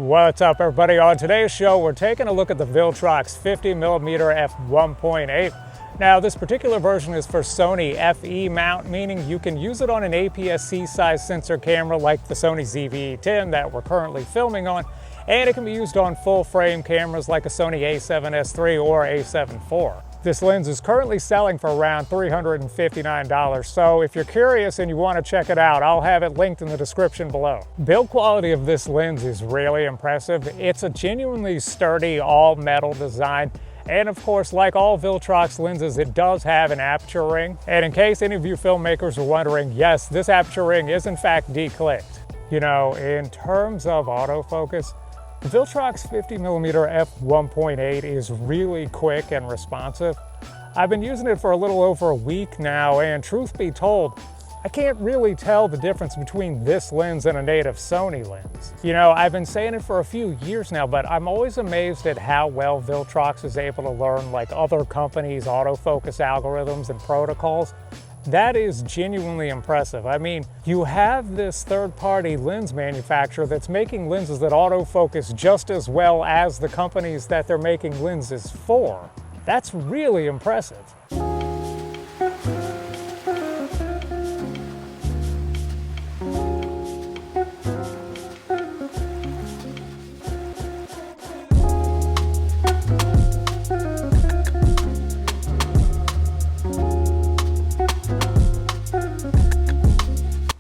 What's up, everybody? On today's show, we're taking a look at the Viltrox 50mm f1.8. Now, this particular version is for Sony FE Mount, meaning you can use it on an APS-C size sensor camera like the Sony ZV-E10 that we're currently filming on, and it can be used on full-frame cameras like a Sony a7S III or a7 IV. This lens is currently selling for around $359, so if you're curious and you want to check it out, I'll have it linked in the description below. Build quality of this lens is really impressive. It's a genuinely sturdy all-metal design, and of course, like all Viltrox lenses, it does have an aperture ring. And in case any of you filmmakers are wondering, yes, this aperture ring is in fact declicked. You know, in terms of autofocus, the Viltrox 50mm f1.8 is really quick and responsive. I've been using it for a little over a week now, and truth be told, I can't really tell the difference between this lens and a native Sony lens. You know, I've been saying it for a few years now, but I'm always amazed at how well Viltrox is able to learn like other companies' autofocus algorithms and protocols. That is genuinely impressive. I mean, you have this third-party lens manufacturer that's making lenses that autofocus just as well as the companies that they're making lenses for. That's really impressive.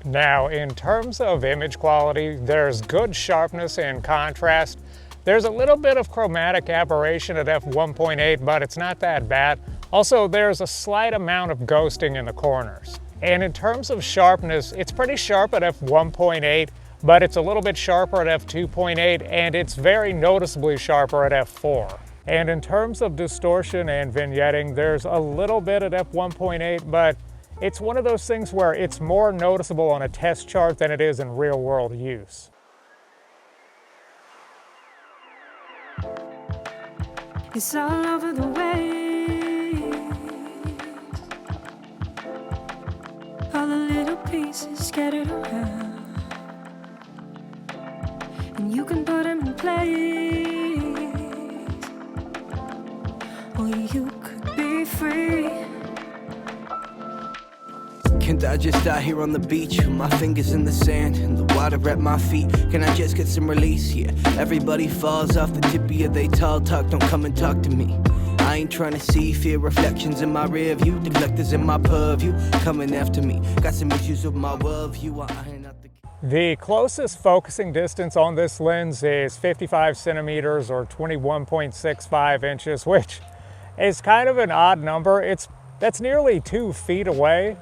Now, in terms of image quality, there's good sharpness and contrast. There's a little bit of chromatic aberration at f1.8, but it's not that bad. Also, there's a slight amount of ghosting in the corners. And in terms of sharpness, it's pretty sharp at f1.8, but it's a little bit sharper at f2.8, and it's very noticeably sharper at f4. And in terms of distortion and vignetting, there's a little bit at f1.8, but it's one of those things where it's more noticeable on a test chart than it is in real-world use. It's all over the way. All the little pieces scattered around, and you can put them in place, or you could be free. Can't I just die here on the beach with my fingers in the sand and the water at my feet? Can I just get some release here? Everybody falls off the tippy of they tall talk, don't come and talk to me. I ain't trying to see fear reflections in my rear view, deflectors in my purview coming after me. Got some issues with my worldview. The closest focusing distance on this lens is 55 centimeters or 21.65 inches, which is kind of an odd number. That's nearly 2 feet away.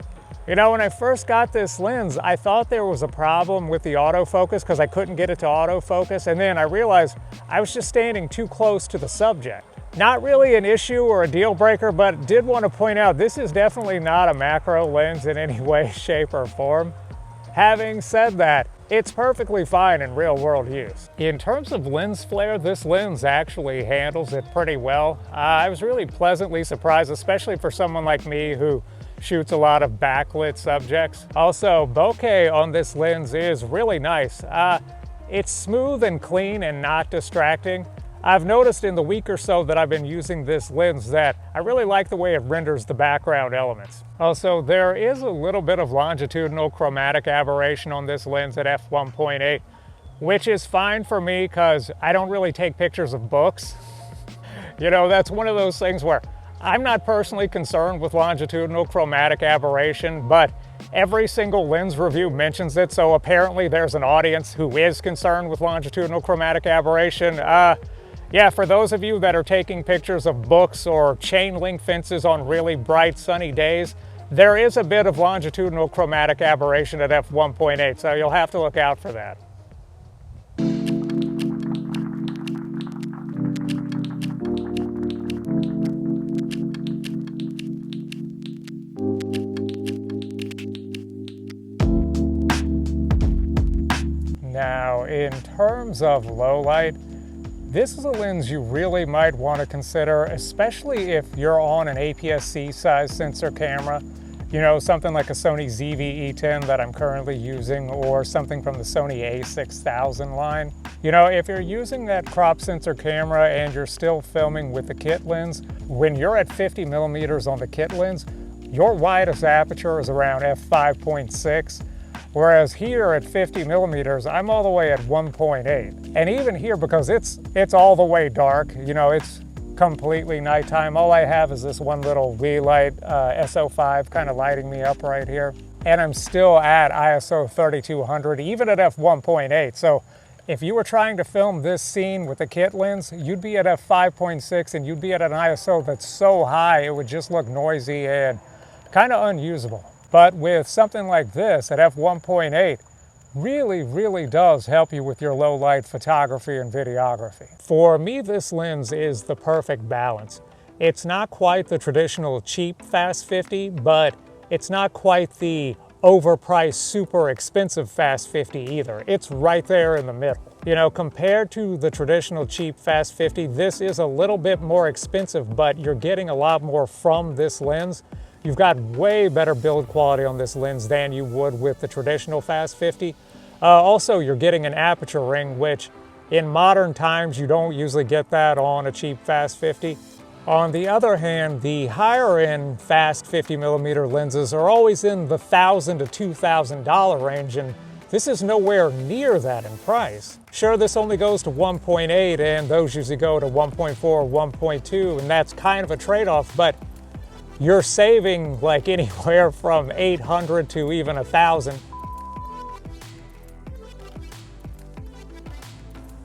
You know, when I first got this lens, I thought there was a problem with the autofocus because I couldn't get it to autofocus, and then I realized I was just standing too close to the subject. Not really an issue or a deal breaker, but did want to point out this is definitely not a macro lens in any way, shape, or form. Having said that, it's perfectly fine in real-world use. In terms of lens flare, this lens actually handles it pretty well. I was really pleasantly surprised, especially for someone like me who shoots a lot of backlit subjects. Also, bokeh on this lens is really nice. It's smooth and clean and not distracting. I've noticed in the week or so that I've been using this lens that I really like the way it renders the background elements. Also, there is a little bit of longitudinal chromatic aberration on this lens at f1.8, which is fine for me because I don't really take pictures of books. You know, that's one of those things where I'm not personally concerned with longitudinal chromatic aberration, but every single lens review mentions it, so apparently there's an audience who is concerned with longitudinal chromatic aberration. Yeah, for those of you that are taking pictures of books or chain link fences on really bright sunny days, there is a bit of longitudinal chromatic aberration at f1.8, so you'll have to look out for that. Now, in terms of low light, this is a lens you really might want to consider, especially if you're on an APS-C size sensor camera. You know, something like a Sony ZV-E10 that I'm currently using, or something from the Sony a6000 line. You know, if you're using that crop sensor camera and you're still filming with the kit lens, when you're at 50 millimeters on the kit lens, your widest aperture is around f5.6. Whereas here at 50 millimeters, I'm all the way at 1.8. And even here, because it's all the way dark, you know, it's completely nighttime. All I have is this one little wee light, SO5, kind of lighting me up right here. And I'm still at ISO 3200, even at f1.8. So if you were trying to film this scene with a kit lens, you'd be at f5.6 and you'd be at an ISO that's so high, it would just look noisy and kind of unusable. But with something like this at f1.8, really does help you with your low light photography and videography. For me, this lens is the perfect balance. It's not quite the traditional cheap fast 50, but it's not quite the overpriced, super expensive fast 50 either. It's right there in the middle. You know, compared to the traditional cheap fast 50, this is a little bit more expensive, but you're getting a lot more from this lens. You've got way better build quality on this lens than you would with the traditional fast 50. Also, you're getting an aperture ring, which in modern times, you don't usually get that on a cheap fast 50. On the other hand, the higher end fast 50 millimeter lenses are always in the $1,000 to $2,000 range, and this is nowhere near that in price. Sure, this only goes to 1.8, and those usually go to 1.4, 1.2, and that's kind of a trade-off, but you're saving like anywhere from $800 to even $1,000.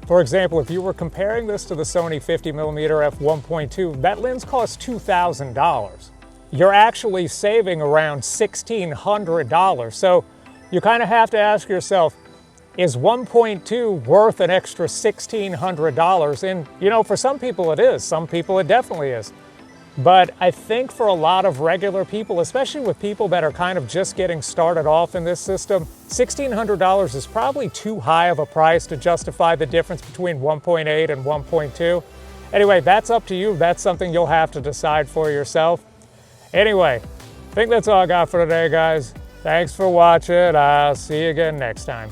For example, if you were comparing this to the Sony 50mm f1.2, that lens costs $2,000. You're actually saving around $1,600. So you kind of have to ask yourself, is 1.2 worth an extra $1,600? And you know, for some people it is. Some people it definitely is. But I think for a lot of regular people, especially with people that are kind of just getting started off in this system, $1,600 is probably too high of a price to justify the difference between 1.8 and 1.2. Anyway, that's up to you. That's something you'll have to decide for yourself. Anyway, I think that's all I got for today, guys. Thanks for watching. I'll see you again next time.